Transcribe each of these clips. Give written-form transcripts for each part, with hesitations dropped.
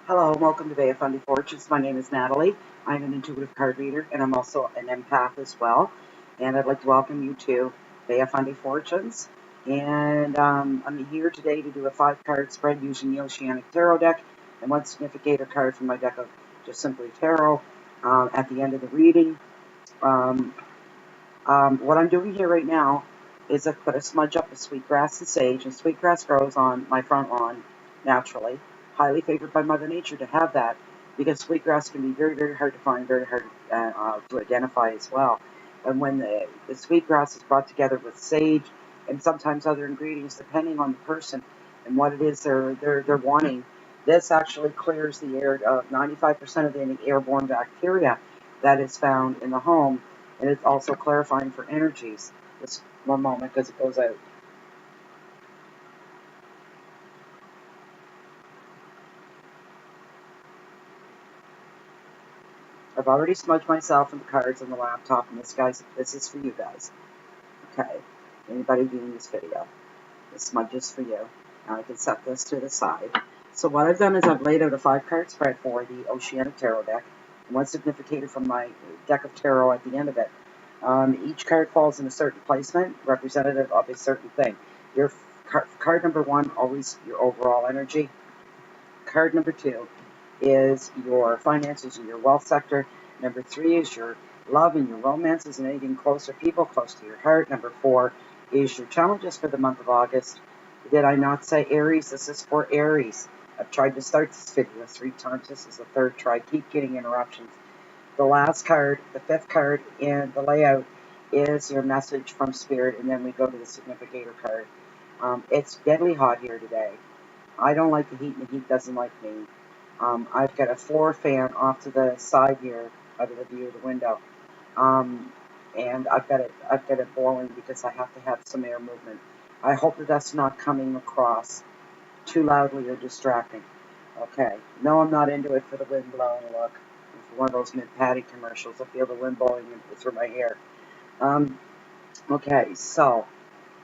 Hello, and welcome to Fundy Fortunes. My name is Natalie. I'm an intuitive card reader, and I'm also an empath as well. And I'd like to welcome you to Fundy Fortunes. And I'm here today to do a 5-card spread using the Oceanic Tarot deck and one significator card from my deck of just simply tarot at the end of the reading. What I'm doing here right now is I've put a smudge up of sweetgrass and sage, and sweetgrass grows on my front lawn naturally. Highly favored by Mother Nature to have that, because sweetgrass can be very, very hard to find, very hard to identify as well. And when the sweetgrass is brought together with sage and sometimes other ingredients, depending on the person and what it is they're wanting, this actually clears the air of 95% of the airborne bacteria that is found in the home, and it's also clarifying for energies. Just one moment, because it goes out. I've already smudged myself and the cards on the laptop, and this is for you guys. Okay, anybody viewing this video, this smudge is for you. Now I can set this to the side. So what I've done is I've laid out a 5-card spread for the Oceanic Tarot deck, and one significator from my deck of tarot at the end of it. Each card falls in a certain placement, representative of a certain thing. Your card number 1, always your overall energy. Card number 2 is your finances and your wealth sector. Number 3 is your love and your romances and anything closer, people close to your heart. Number 4 is your challenges for the month of August. Did I not say Aries? This is for Aries. I've tried to start this video 3 times. This is the 3rd try. Keep getting interruptions. The last card, the 5th card in the layout, is your message from Spirit, and then we go to the significator card. It's deadly hot here today. I don't like the heat, and the heat doesn't like me. I've got a floor fan off to the side here, out of the view of the window, and I've got it blowing because I have to have some air movement. I hope that that's not coming across too loudly or distracting. Okay, no, I'm not into it for the wind blowing. Look, it's one of those mid-patty commercials. I feel the wind blowing through my hair. Okay, so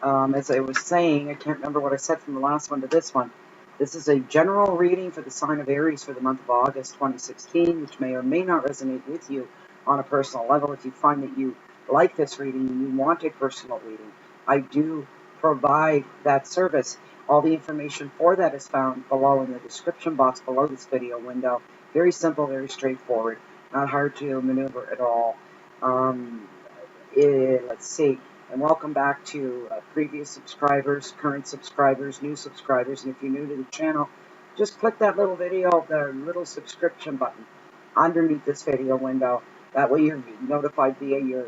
as I was saying, I can't remember what I said from the last one to this one. This is a general reading for the sign of Aries for the month of August 2016, which may or may not resonate with you on a personal level. If you find that you like this reading and you want a personal reading, I do provide that service. All the information for that is found below in the description box below this video window. Very simple, very straightforward, not hard to maneuver at all. Let's see. And welcome back to previous subscribers, current subscribers, new subscribers. And if you're new to the channel, just click that little video, the little subscription button underneath this video window. That way you're notified via your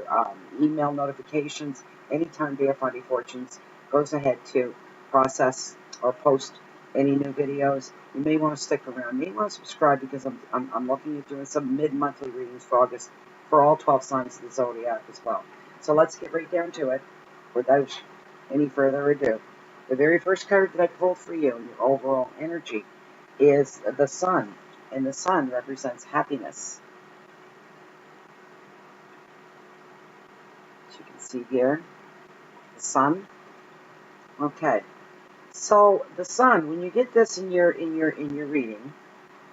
email notifications anytime Fundy Fortunes goes ahead to process or post any new videos. You may want to stick around. You may want to subscribe, because I'm looking at doing some mid-monthly readings for August for all 12 signs of the zodiac as well. So let's get right down to it without any further ado. The very first card that I pulled for you, your overall energy, is the Sun. And the Sun represents happiness. As you can see here, the Sun. Okay. So the Sun, when you get this in your reading,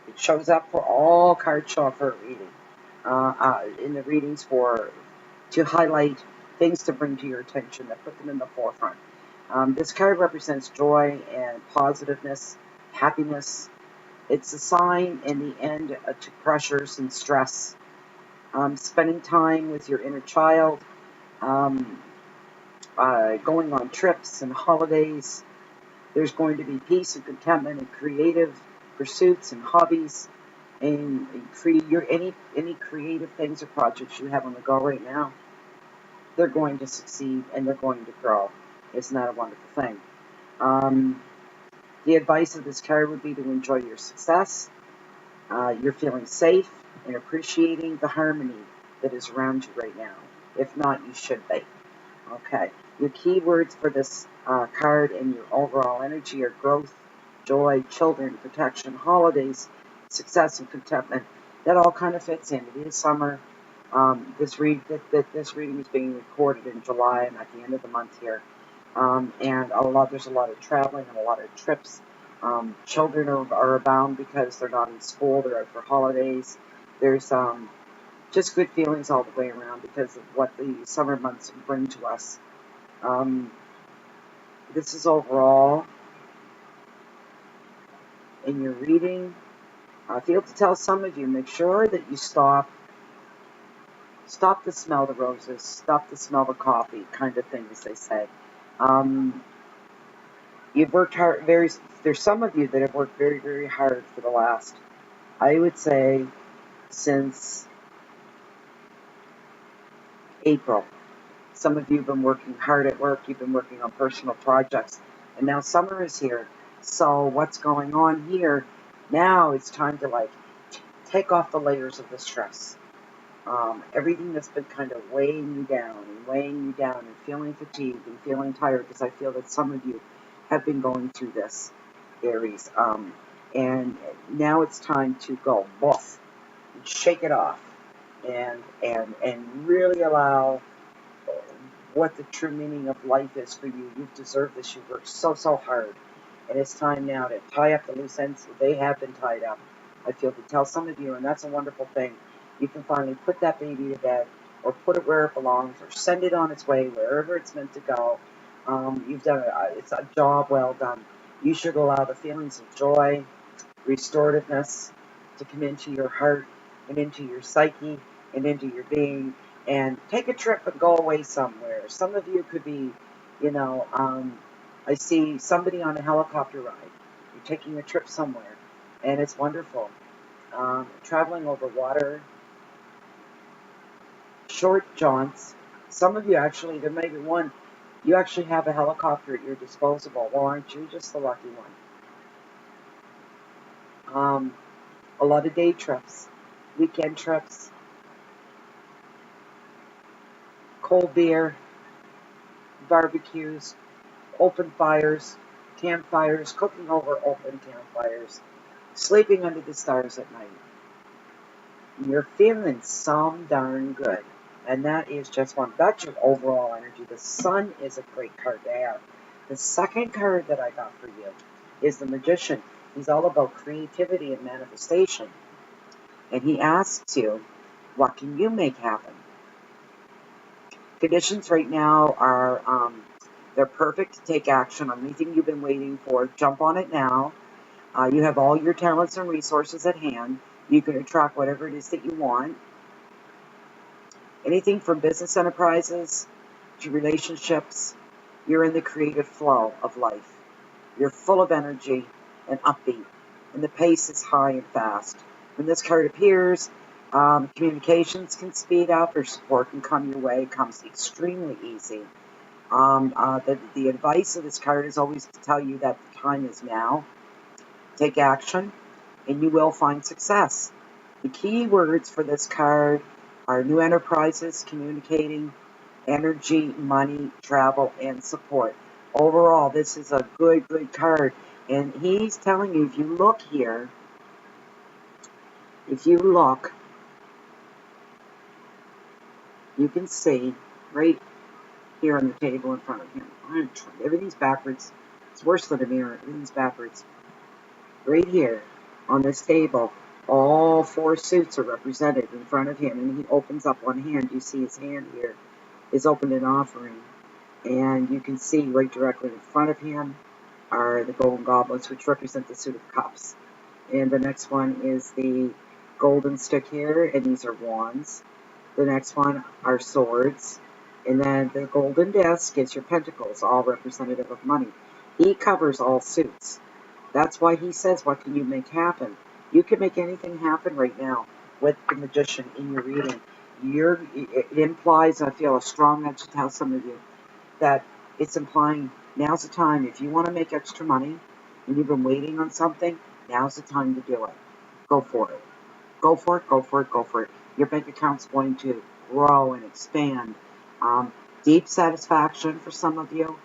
it shows up for all cards show up for a reading. In the readings to highlight things to bring to your attention, that put them in the forefront. This card represents joy and positiveness, happiness. It's a sign in the end to pressures and stress. Spending time with your inner child, going on trips and holidays. There's going to be peace and contentment and creative pursuits and hobbies, and any creative things or projects you have on the go right now. They're going to succeed and they're going to grow. Isn't that a wonderful thing? The advice of this card would be to enjoy your success. You're feeling safe and appreciating the harmony that is around you right now. If not, you should be. Okay. Your keywords for this card and your overall energy are growth, joy, children, protection, holidays, success, and contentment. That all kind of fits in. It is summer. This reading is being recorded in July and at the end of the month here. And there's a lot of traveling and a lot of trips Children are abound because they're not in school, they're out for holidays. There's just good feelings all the way around because of what the summer months bring to us. This is overall in your reading. I feel to tell some of you, make sure that you stop to smell the roses, stop to smell the coffee, kind of thing, as they say. You've worked hard. There's some of you that have worked very, very hard for the last, I would say, since April. Some of you have been working hard at work. You've been working on personal projects, and now summer is here. So what's going on here? Now it's time to take off the layers of the stress. Everything that's been kind of weighing you down and feeling fatigued and feeling tired, because I feel that some of you have been going through this, Aries. And now it's time to go boof and shake it off and really allow what the true meaning of life is for you. You've deserved this. You've worked so, so hard. And it's time now to tie up the loose ends. They have been tied up, I feel, to tell some of you, and that's a wonderful thing. You can finally put that baby to bed, or put it where it belongs, or send it on its way wherever it's meant to go. You've done it. It's a job well done. You should allow the feelings of joy, restorativeness to come into your heart and into your psyche and into your being, and take a trip and go away somewhere. Some of you could be, I see somebody on a helicopter ride. You're taking a trip somewhere, and it's wonderful. Traveling over water, short jaunts. Some of you actually, there may be one, you actually have a helicopter at your disposal. Well, aren't you just the lucky one? A lot of day trips, weekend trips, cold beer, barbecues, open fires, campfires, cooking over open campfires, sleeping under the stars at night. You're feeling some darn good. And that is just one. That's your overall energy. The Sun is a great card to have. The second card that I got for you is the Magician. He's all about creativity and manifestation. And he asks you, what can you make happen? Conditions right now are, they're perfect to take action on anything you've been waiting for. Jump on it now. You have all your talents and resources at hand. You can attract whatever it is that you want. Anything from business enterprises to relationships, you're in the creative flow of life. You're full of energy and upbeat, and the pace is high and fast. When this card appears, communications can speed up, or support can come your way. It comes extremely easy. The advice of this card is always to tell you that the time is now. Take action, and you will find success. The key words for this card are new enterprises, communicating, energy, money, travel, and support. Overall, this is a good card. And he's telling you, if you look here, you can see right here on the table in front of him. Everything's backwards. It's worse than a mirror. Everything's backwards. Right here on this table, all four suits are represented in front of him, and he opens up one hand. You see his hand here is open and offering, and you can see right directly in front of him are the golden goblets, which represent the suit of cups. And the next one is the golden stick here, and these are wands. The next one are swords, and then the golden disc is your pentacles, all representative of money. He covers all suits. That's why he says, what can you make happen? You can make anything happen right now with the Magician in your reading. It implies, I feel a strong edge to tell some of you, that it's implying now's the time. If you want to make extra money and you've been waiting on something, now's the time to do it. Go for it. Go for it, go for it, go for it. Your bank account's going to grow and expand. Deep satisfaction for some of you.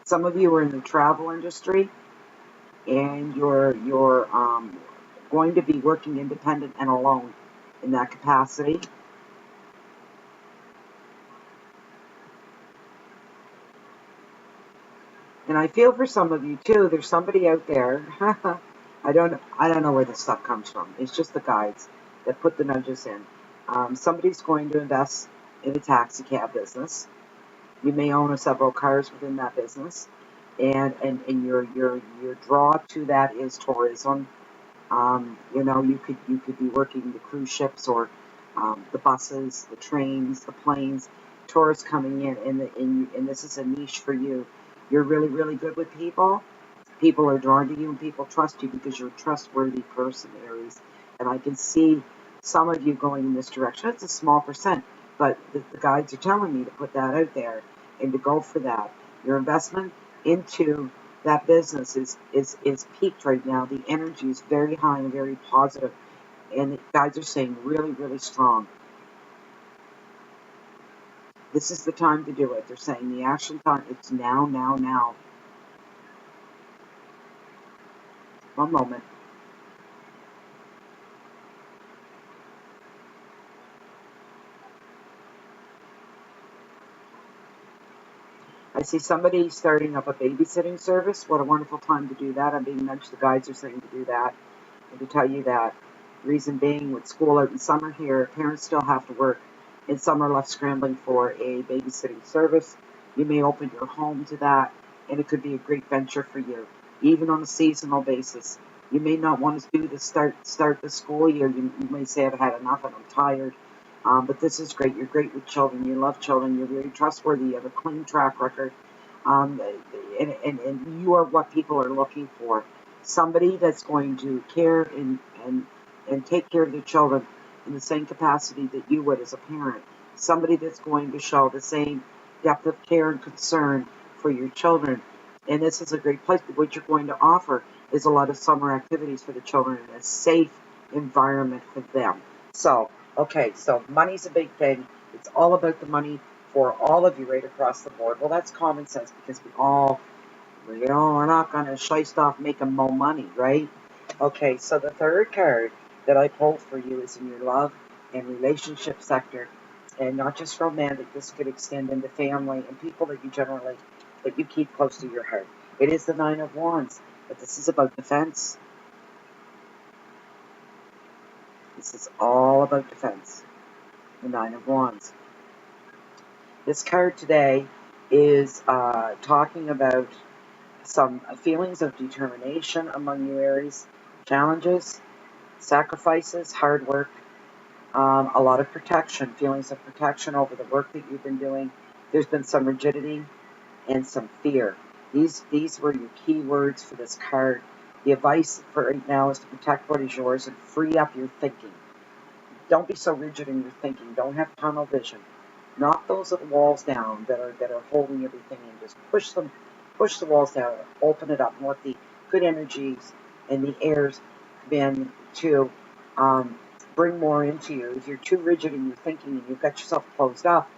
Some of you are in the travel industry, and you're going to be working independent and alone in that capacity. And I feel for some of you too. There's somebody out there. I don't know where this stuff comes from. It's just the guides that put the nudges in. Somebody's going to invest in a taxi cab business. You may own several cars within that business, and your draw to that is tourism. You could be working the cruise ships or the buses, the trains, the planes, tourists coming in, and this is a niche for you. You're really, really good with people. People are drawn to you and people trust you because you're a trustworthy person, Aries. And I can see some of you going in this direction. It's a small percent, but the guides are telling me to put that out there and to go for that. Your investment into that business is peaked right now. The energy is very high and very positive, and the guides are saying really, really strong. This is the time to do it. They're saying the action time, it's now, now, now. One moment. I see somebody starting up a babysitting service. What a wonderful time to do that. I'm being nudged. The guides are saying to do that and to tell you that. Reason being, with school out in summer here, parents still have to work, and some are left scrambling for a babysitting service. You may open your home to that, and it could be a great venture for you, even on a seasonal basis. You may not want to do the start the school year. You may say, I've had enough and I'm tired. But this is great. You're great with children. You love children. You're very trustworthy. You have a clean track record. And you are what people are looking for. Somebody that's going to care and take care of their children in the same capacity that you would as a parent. Somebody that's going to show the same depth of care and concern for your children. And this is a great place. What you're going to offer is a lot of summer activities for the children in a safe environment for them. So, okay, so money's a big thing. It's all about the money for all of you right across the board. Well, that's common sense because we're not going to shiest off making more money, right? Okay, so the third card that I pulled for you is in your love and relationship sector, and not just romantic. This could extend into family and people that you keep close to your heart. It is the Nine of Wands, but this is about defense. This is all about defense. The Nine of Wands. This card today is talking about some feelings of determination among you, Aries, challenges, sacrifices, hard work, a lot of protection, feelings of protection over the work that you've been doing. There's been some rigidity and some fear. These were your key words for this card. The advice for right now is to protect what is yours and free up your thinking. Don't be so rigid in your thinking. Don't have tunnel vision. Knock those walls down that are holding everything in. Just push the walls down, open it up, and let the good energies and the airs begin to bring more into you. If you're too rigid in your thinking and you've got yourself closed up,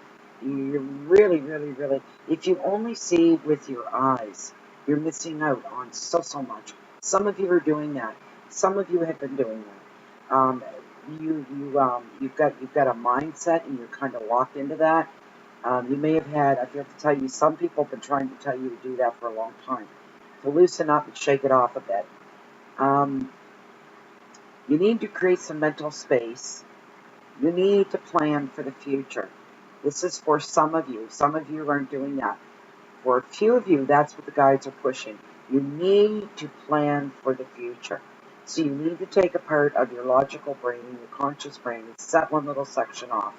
you're really, really, really, if you only see with your eyes, you're missing out on so much. Some of you are doing that. Some of you have been doing that. You've got a mindset and you're kind of locked into that. You may have had, I have to tell you, some people have been trying to tell you to do that for a long time. To loosen up and shake it off a bit. You need to create some mental space. You need to plan for the future. This is for some of you. Some of you aren't doing that. For a few of you, that's what the guides are pushing. You need to plan for the future. So you need to take a part of your logical brain, your conscious brain, and set one little section off.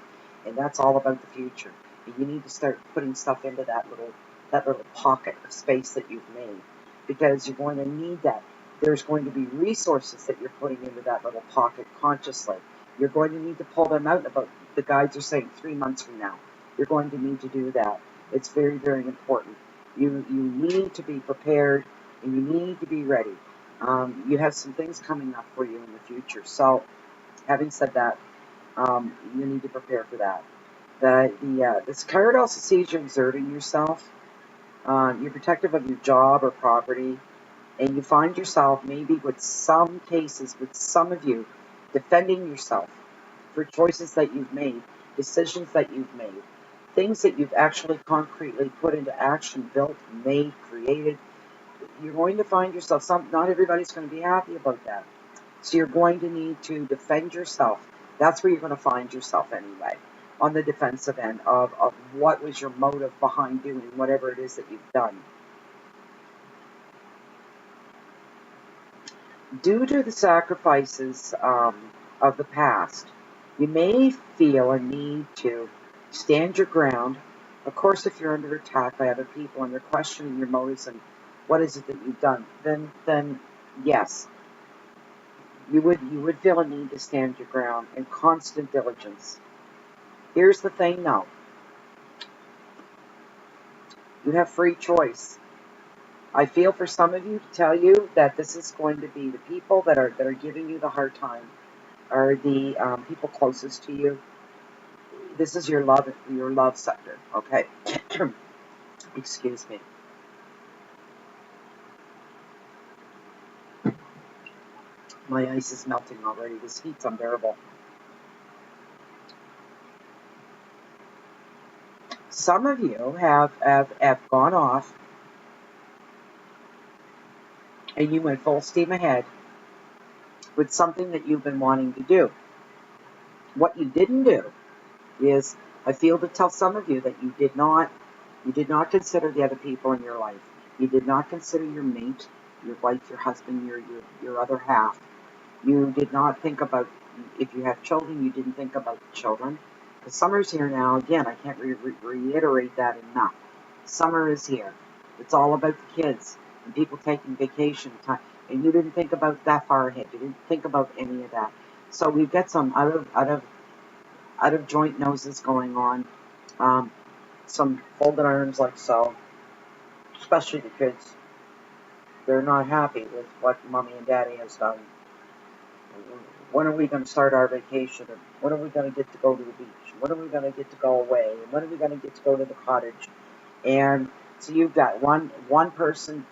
And that's all about the future. And you need to start putting stuff into that little pocket of space that you've made. Because you're going to need that. There's going to be resources that you're putting into that little pocket consciously. You're going to need to pull them out about, the guides are saying, 3 months from now. You're going to need to do that. It's very, very important. You need to be prepared and you need to be ready. You have some things coming up for you in the future. So, having said that, you need to prepare for that. This card also sees you exerting yourself. You're protective of your job or property, and you find yourself maybe with some cases, with some of you, defending yourself for choices that you've made, decisions that you've made. things that you've actually concretely put into action, built, made, created, you're going to find yourself, not everybody's going to be happy about that. So you're going to need to defend yourself. That's where you're going to find yourself anyway, on the defensive end of what was your motive behind doing whatever it is that you've done. Due to the sacrifices of the past, you may feel a need to stand your ground. Of course, if you're under attack by other people and they're questioning your motives and what is it that you've done, then yes, you would feel a need to stand your ground and constant diligence. Here's the thing though. You have free choice. I feel for some of you to tell you that this is going to be the people that are giving you the hard time are the people closest to you. This is your love sector, okay? Excuse me. My ice is melting already. This heat's unbearable. Some of you have gone off and you went full steam ahead with something that you've been wanting to do. What you didn't do is, I feel to tell some of you that you did not consider the other people in your life. You did not consider your mate, your wife, your husband, your other half. You did not think about, if you have children, you didn't think about the children. The summer's here now. Again, I can't reiterate that enough. Summer is here. It's all about the kids and people taking vacation time. And you didn't think about that far ahead. You didn't think about any of that. So we've got some out of joint noses going on. Some folded arms like so. Especially the kids. They're not happy with what mommy and daddy has done. When are we going to start our vacation? And when are we going to get to go to the beach? When are we going to get to go away? And when are we going to get to go to the cottage? And so you've got one person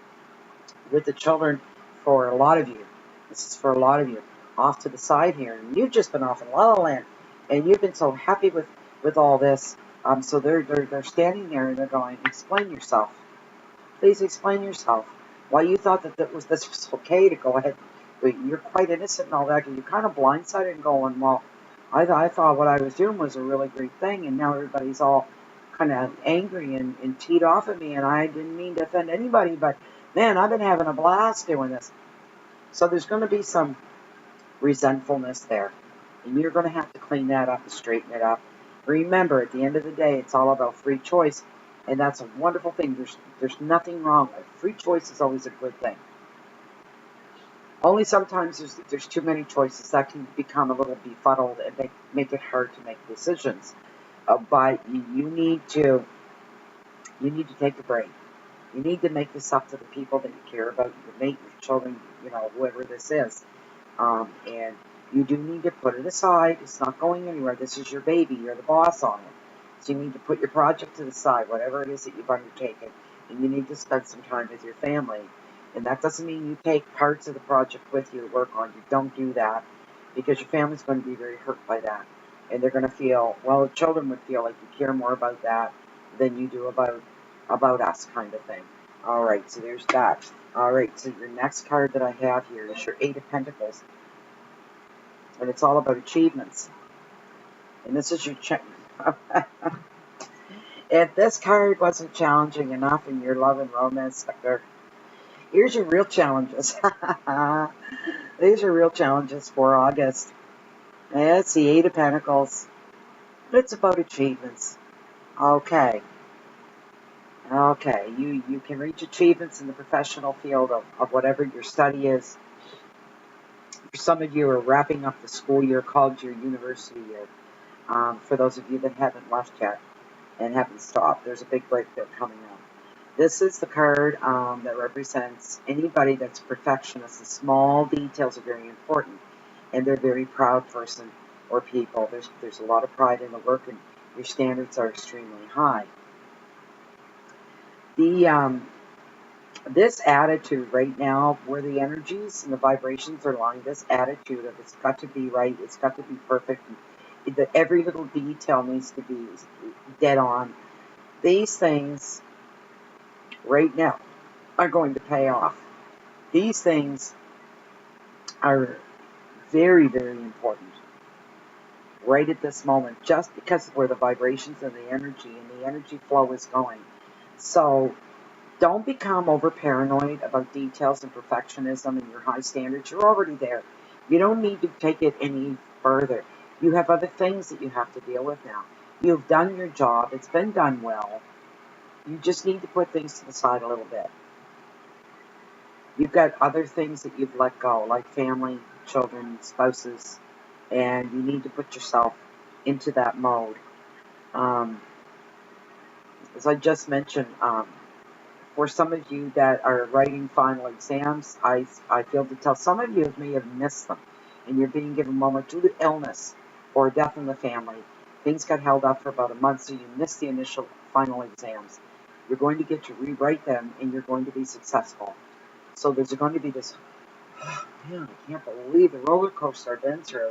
with the children for a lot of you. This is for a lot of you. Off to the side here. And you've just been off in La La Land. And you've been so happy with all this. So they're standing there and they're going, explain yourself. Please explain yourself. Why you thought that this was okay to go ahead. But you're quite innocent and all that. And you're kind of blindsided and going, well, I thought what I was doing was a really great thing. And now everybody's all kind of angry and teed off at me. And I didn't mean to offend anybody. But, man, I've been having a blast doing this. So there's going to be some resentfulness there. And you're going to have to clean that up and straighten it up. Remember, at the end of the day, it's all about free choice. And that's a wonderful thing. There's nothing wrong with it. Free choice is always a good thing. Only sometimes there's too many choices. That can become a little befuddled and make it hard to make decisions. But you need to take a break. You need to make this up to the people that you care about, your mate, your children, whoever this is. And you do need to put it aside. It's not going anywhere. This is your baby. You're the boss on it. So you need to put your project to the side, whatever it is that you've undertaken, and you need to spend some time with your family. And that doesn't mean you take parts of the project with you to work on. You don't do that, because your family's going to be very hurt by that. And they're going to feel, well, the children would feel like you care more about that than you do about us, kind of thing. All right, so there's that. All right, so your next card that I have here is your Eight of Pentacles. And it's all about achievements. And this is your if this card wasn't challenging enough in your love and romance sector, here's your real challenges. These are real challenges for August. It's the Eight of Pentacles. It's about achievements. Okay. You can reach achievements in the professional field of whatever your study is. For some of you are wrapping up the school year called your university year. For those of you that haven't left yet and haven't stopped, there's a big break there coming up. This is the card that represents anybody that's a perfectionist. The small details are very important, and they're a very proud person or people. There's a lot of pride in the work, and your standards are extremely high. This attitude right now, where the energies and the vibrations are lying, this attitude of it's got to be right, it's got to be perfect, every little detail needs to be dead on. These things right now are going to pay off. These things are very, very important right at this moment, just because of where the vibrations and the energy flow is going. So don't become over paranoid about details and perfectionism and your high standards. You're already there. You don't need to take it any further. You have other things that you have to deal with now. You've done your job. It's been done well. You just need to put things to the side a little bit. You've got other things that you've let go, like family, children, spouses, and you need to put yourself into that mode. As I just mentioned, for some of you that are writing final exams, I feel to tell some of you may have missed them, and you're being given a moment due to illness or death in the family. Things got held up for about a month, so you missed the initial final exams. You're going to get to rewrite them, and you're going to be successful. So there's going to be this, oh, man, I can't believe the roller coaster I've been through.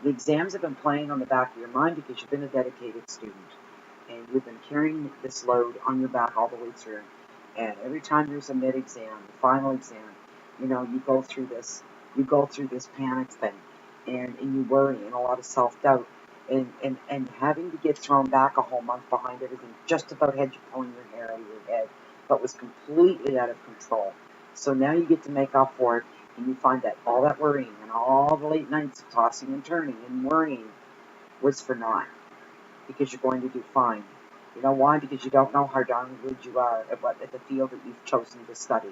The exams have been playing on the back of your mind because you've been a dedicated student, and you've been carrying this load on your back all the way through. And every time there's a mid-exam, the final exam, you go through this panic thing, and you worry and a lot of self-doubt, and having to get thrown back a whole month behind everything, just about had you pulling your hair out of your head, but was completely out of control. So now you get to make up for it, and you find that all that worrying and all the late nights of tossing and turning and worrying was for naught, because you're going to do fine. You know why? Because you don't know how darn good you are at the field that you've chosen to study.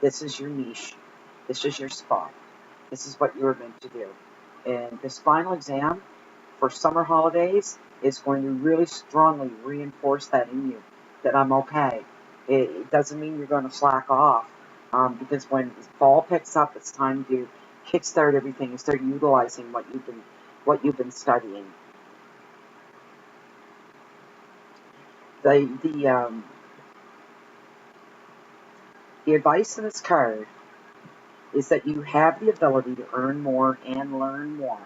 This is your niche. This is your spot. This is what you're meant to do. And this final exam for summer holidays is going to really strongly reinforce that in you, that I'm okay. It doesn't mean you're going to slack off, because when fall picks up, it's time to kickstart everything and start utilizing what you've been studying. The advice in this card is that you have the ability to earn more and learn more.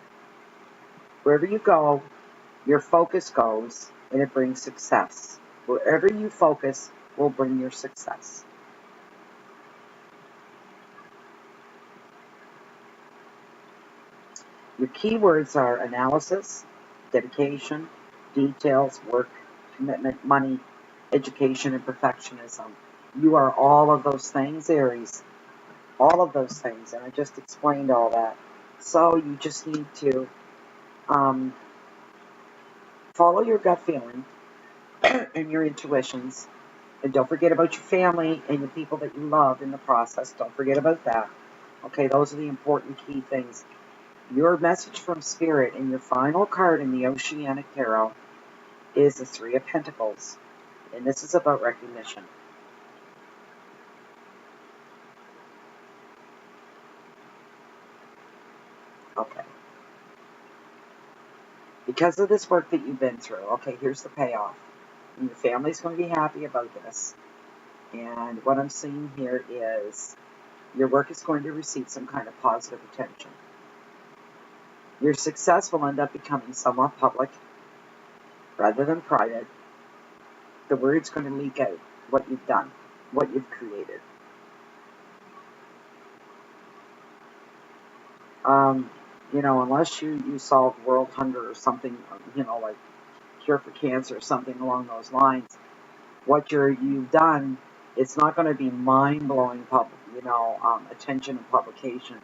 Wherever you go, your focus goes, and it brings success. Wherever you focus will bring your success. Your keywords are analysis, dedication, details, work, commitment, money, education, and perfectionism. You are all of those things, Aries. All of those things, and I just explained all that. So you just need to follow your gut feeling and your intuitions, and don't forget about your family and the people that you love in the process. Don't forget about that. Okay, those are the important key things. Your message from Spirit and your final card in the Oceanic Tarot is the Three of Pentacles, and this is about recognition. Okay. Because of this work that you've been through, okay, here's the payoff. And your family's going to be happy about this. And what I'm seeing here is your work is going to receive some kind of positive attention. Your success will end up becoming somewhat public rather than private. The word's going to leak out what you've done, what you've created. Unless you solve world hunger or something, like cure for cancer or something along those lines, what you've done, it's not going to be mind-blowing attention and publication.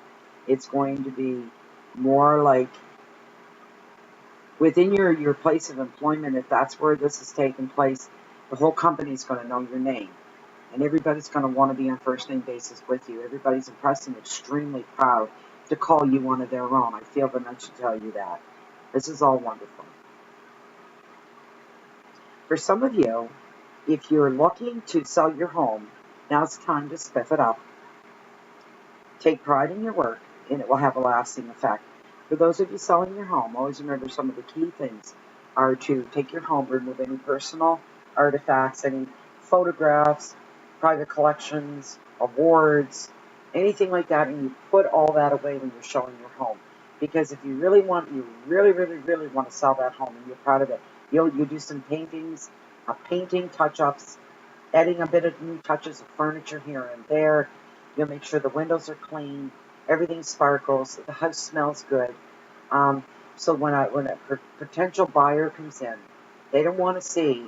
It's going to be more like within your place of employment. If that's where this is taking place, the whole company's going to know your name, and everybody's going to want to be on first name basis with you. Everybody's impressed and extremely proud to call you one of their own. I feel the nudge to tell you that. This is all wonderful. For some of you, if you're looking to sell your home, now it's time to spiff it up. Take pride in your work, and it will have a lasting effect. For those of you selling your home, always remember some of the key things are to take your home, remove any personal artifacts, any photographs, private collections, awards, anything like that, and you put all that away when you're showing your home. Because if you really want, you really, really, really want to sell that home and you're proud of it, you do some paintings, painting touch-ups, adding a bit of new touches of furniture here and there. You'll make sure the windows are clean, everything sparkles, the house smells good. So when a potential buyer comes in, they don't want to see,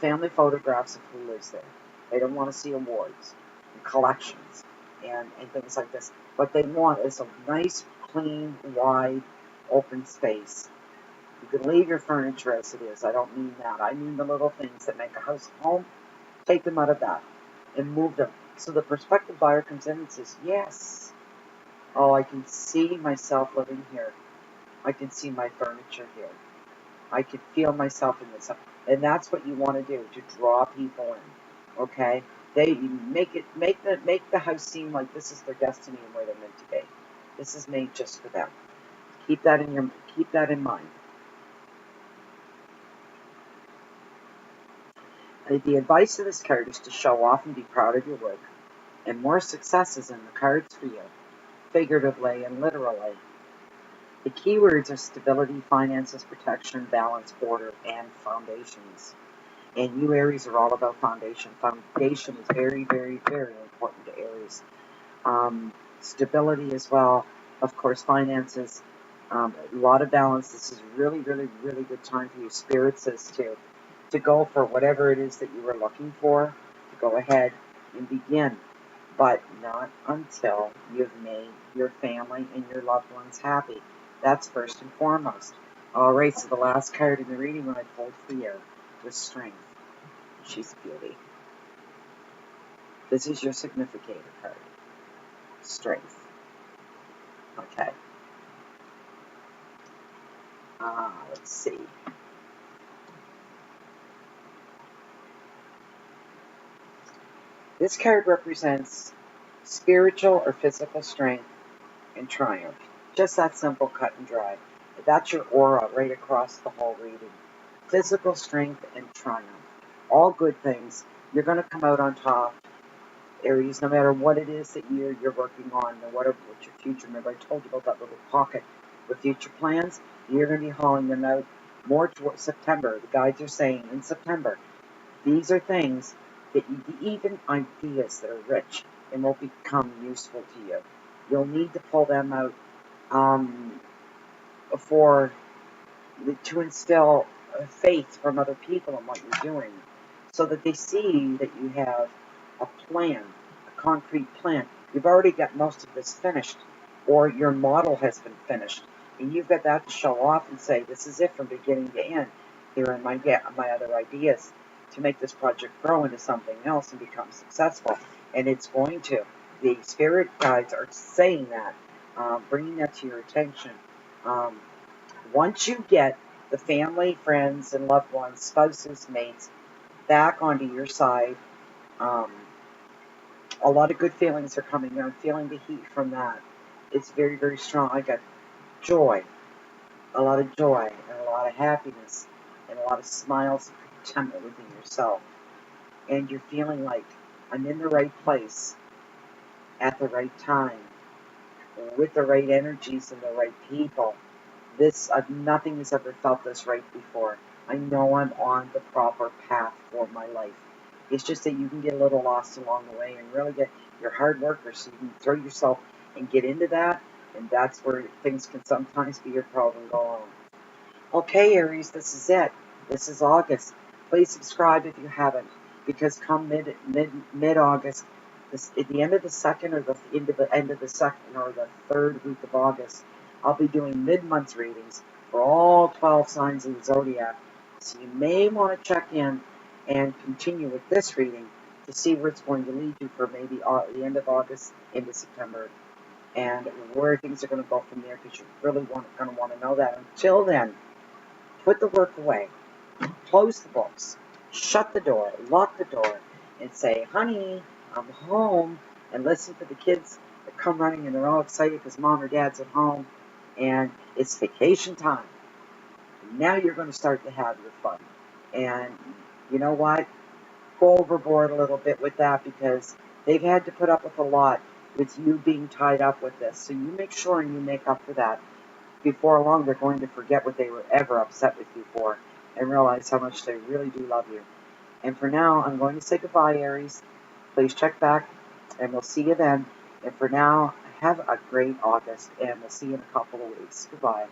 family photographs of who lives there. They don't want to see awards and collections and things like this. What they want is a nice, clean, wide, open space. You can leave your furniture as it is. I don't mean that. I mean the little things that make a house a home. Take them out of that and move them. So the prospective buyer comes in and says, yes, oh, I can see myself living here. I can see my furniture here. I can feel myself in this. And that's what you want to do, to draw people in. Okay? They make the house seem like this is their destiny and where they're meant to be. This is made just for them. Keep that in mind. The advice of this card is to show off and be proud of your work. And more success is in the cards for you, figuratively and literally. The keywords are stability, finances, protection, balance, order, and foundations. And you Aries are all about foundation. Foundation is very, very, very important to Aries. Stability as well. Of course, finances. A lot of balance. This is really, really, really good time for you. Spirit says to go for whatever it is that you were looking for. To go ahead and begin. But not until you've made your family and your loved ones happy. That's first and foremost. All right, so the last card in the reading I pulled for you was Strength. She's a beauty. This is your significator card. Strength. Okay. Let's see. This card represents spiritual or physical strength and triumph. Just that simple, cut and dry. That's your aura right across the whole reading. Physical strength and triumph. All good things. You're going to come out on top, Aries, no matter what it is that you're working on, no matter what your future. Remember, I told you about that little pocket with future plans. You're going to be hauling them out more towards September. The guides are saying in September, these are things that even ideas that are rich and will become useful to you. You'll need to pull them out to instill faith from other people in what you're doing, so that they see that you have a plan, a concrete plan. You've already got most of this finished, or your model has been finished, and you've got that to show off and say, this is it from beginning to end. Here are my other ideas to make this project grow into something else and become successful. And it's going to. The spirit guides are saying that, bringing that to your attention. Once you get the family, friends, and loved ones, spouses, mates, back onto your side, a lot of good feelings are coming. I'm feeling the heat from that. It's very, very strong. I got joy, a lot of joy, and a lot of happiness, and a lot of smiles and contentment within yourself. And you're feeling like I'm in the right place at the right time, with the right energies and the right people. Nothing has ever felt this right before. I know I'm on the proper path for my life. It's just that you can get a little lost along the way and really get your hard worker, so you can throw yourself and get into that, and that's where things can sometimes be your problem go on. Okay, Aries, this is it. This is August. Please subscribe if you haven't, because come mid-August, at the end of the second, or the end of the second, or the third week of August, I'll be doing mid-month readings for all 12 signs of the zodiac. So you may want to check in and continue with this reading to see where it's going to lead you for maybe the end of August into September, and where things are going to go from there, because you're really going to want to know that. Until then, put the work away, close the books, shut the door, lock the door, and say, honey, I'm home, and listen for the kids that come running, and they're all excited because mom or dad's at home, and it's vacation time. Now you're going to start to have your fun. And you know what? Go overboard a little bit with that, because they've had to put up with a lot with you being tied up with this. So you make sure and you make up for that. Before long, they're going to forget what they were ever upset with you for and realize how much they really do love you. And for now, I'm going to say goodbye, Aries. Please check back, and we'll see you then. And for now, have a great August, and we'll see you in a couple of weeks. Goodbye.